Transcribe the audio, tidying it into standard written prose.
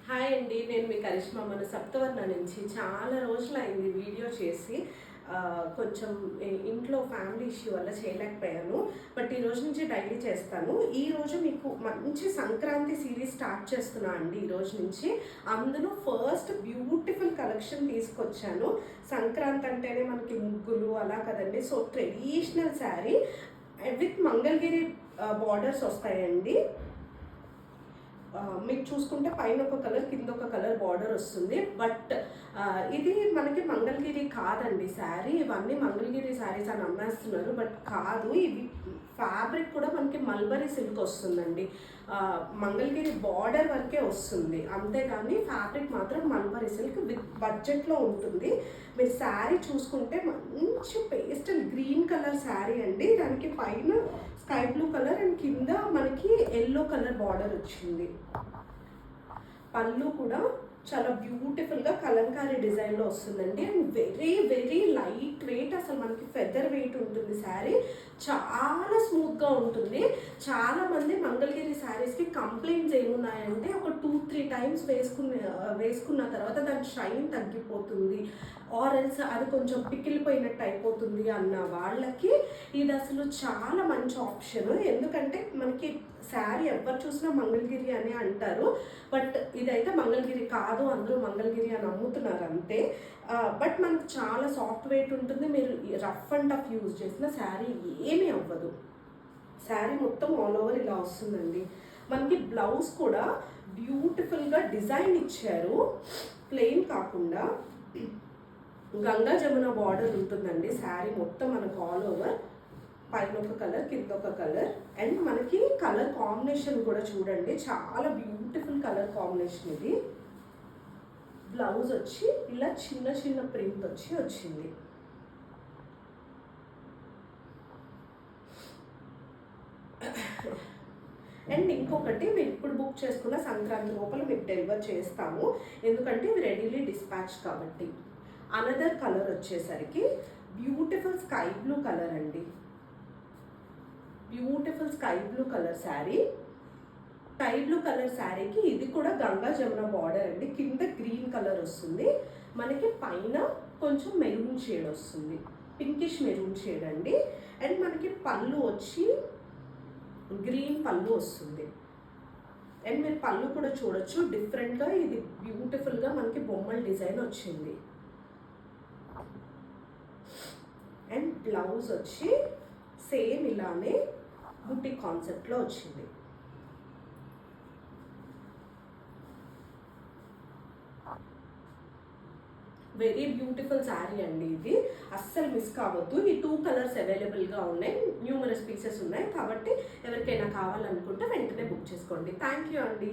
Hi అండి, నేను మీ కరిష్మా. మన సప్తవర్ణ నుంచి చాలా రోజులైంది వీడియో చేసి. కొంచెం ఇంట్లో ఫ్యామిలీ ఇష్యూ వల్ల చేయలేకపోయాను. బట్ ఈ రోజు నుంచి డైలీ చేస్తాను. ఈ రోజు మీకు మంచి సంక్రాంతి సిరీస్ స్టార్ట్ చేస్తున్నా అండి. ఈ రోజు నుంచి అందులో ఫస్ట్ బ్యూటిఫుల్ కలెక్షన్ తీసుకొచ్చాను. సంక్రాంతి అంటేనే మనకి ముగ్గులు అలా కదండి. So traditional sari with Mangalagiri borders వస్తాయండి. మీకు చూసుకుంటే పైన ఒక కలర్, కింద ఒక కలర్ బార్డర్ వస్తుంది. బట్ ఇది మనకి మంగళగిరి కాదండి శారీ. ఇవన్నీ మంగళగిరి శారీస్ అని అమ్మేస్తున్నారు, బట్ కాదు. ఇవి ఫ్యాబ్రిక్ కూడా మనకి మల్బరీ సిల్క్ వస్తుందండి. మంగళగిరి బార్డర్ వరకే వస్తుంది, అంతేగాని ఫ్యాబ్రిక్ మాత్రం మల్బరీ సిల్క్ విత్ బడ్జెట్లో ఉంటుంది. మీరు శారీ చూసుకుంటే మంచి పేస్టల్ గ్రీన్ కలర్ శారీ అండి. దానికి పైన స్కై బ్లూ కలర్ అండ్ కింద మనకి ఎల్లో కలర్ బార్డర్ వచ్చింది. పళ్ళు కూడా చాలా బ్యూటిఫుల్గా కలంకారీ డిజైన్లో వస్తుందండి. And very very light weight, అసలు మనకి ఫెదర్ వెయిట్ ఉంటుంది శారీ. చాలా స్మూత్గా ఉంటుంది. చాలామంది మంగళగిరి శారీస్కి కంప్లైంట్స్ ఏమున్నాయంటే ఒక 2-3 టైమ్స్ వేసుకున్న తర్వాత దాని షైన్ తగ్గిపోతుంది, ఆరెల్స్ అది కొంచెం పికిలిపోయినట్టు అయిపోతుంది అన్న వాళ్ళకి ఇది అసలు చాలా మంచి ఆప్షన్. ఎందుకంటే మనకి శారీ ఎవరు చూసినా మంగళగిరి అని అంటారు, బట్ ఇదైతే మంగళగిరి కాదు. అందరూ మంగళగిరి అని అమ్ముతున్నారు అంతే. బట్ మనకు చాలా సాఫ్ట్ వెయిట్ ఉంటుంది. మీరు రఫ్ అండ్ టఫ్ యూజ్ చేసిన శారీ ఏమీ అవ్వదు. శారీ మొత్తం ఆల్ ఓవర్ ఇలా వస్తుందండి. మనకి బ్లౌజ్ కూడా బ్యూటిఫుల్గా డిజైన్ ఇచ్చారు, ప్లెయిన్ కాకుండా గంగా జమున బార్డర్ ఉంటుందండి. శారీ మొత్తం మనకు ఆల్ ఓవర్ పైన ఒక కలర్, కింద ఒక కలర్. అండ్ మనకి కలర్ కాంబినేషన్ కూడా చూడండి, చాలా బ్యూటిఫుల్ కలర్ కాంబినేషన్ ఇది. బ్లౌజ్ వచ్చి ఇలా చిన్న చిన్న ప్రింట్ వచ్చింది. అండ్ ఇంకొకటి, మీరు ఇప్పుడు బుక్ చేసుకున్న సంక్రాంతి లోపల మీకు డెలివర్ చేస్తాము, ఎందుకంటే ఇవి రెడీలీ డిస్పాచ్ కాబట్టి. అనదర్ కలర్ వచ్చేసరికి బ్యూటిఫుల్ స్కై బ్లూ కలర్ అండి. Beautiful sky blue colour sari. Sky blue colour శారీకి ఇది కూడా గంగా జమున బార్డర్ అండి. కింద గ్రీన్ కలర్ వస్తుంది, మనకి పైన కొంచెం మెరూన్ షేడ్ వస్తుంది, పింకిష్ మెరూన్ షేడ్ అండి. అండ్ మనకి పళ్ళు వచ్చి గ్రీన్ పళ్ళు వస్తుంది. అండ్ మీరు పళ్ళు కూడా చూడొచ్చు, డిఫరెంట్గా ఇది బ్యూటిఫుల్గా మనకి బొమ్మల డిజైన్ వచ్చింది. అండ్ బ్లౌజ్ వచ్చి సేమ్ ఇలానే బుట్టి కాన్సెప్ట్లో వచ్చింది. వెరీ బ్యూటిఫుల్ శారీ అండి ఇది, అస్సలు మిస్ కావద్దు. ఈ 2 కలర్స్ అవైలబుల్గా ఉన్నాయి, న్యూమరస్ పీసెస్ ఉన్నాయి కాబట్టి ఎవరికైనా కావాలనుకుంటే వెంటనే బుక్ చేసుకోండి. థ్యాంక్ యూ అండి.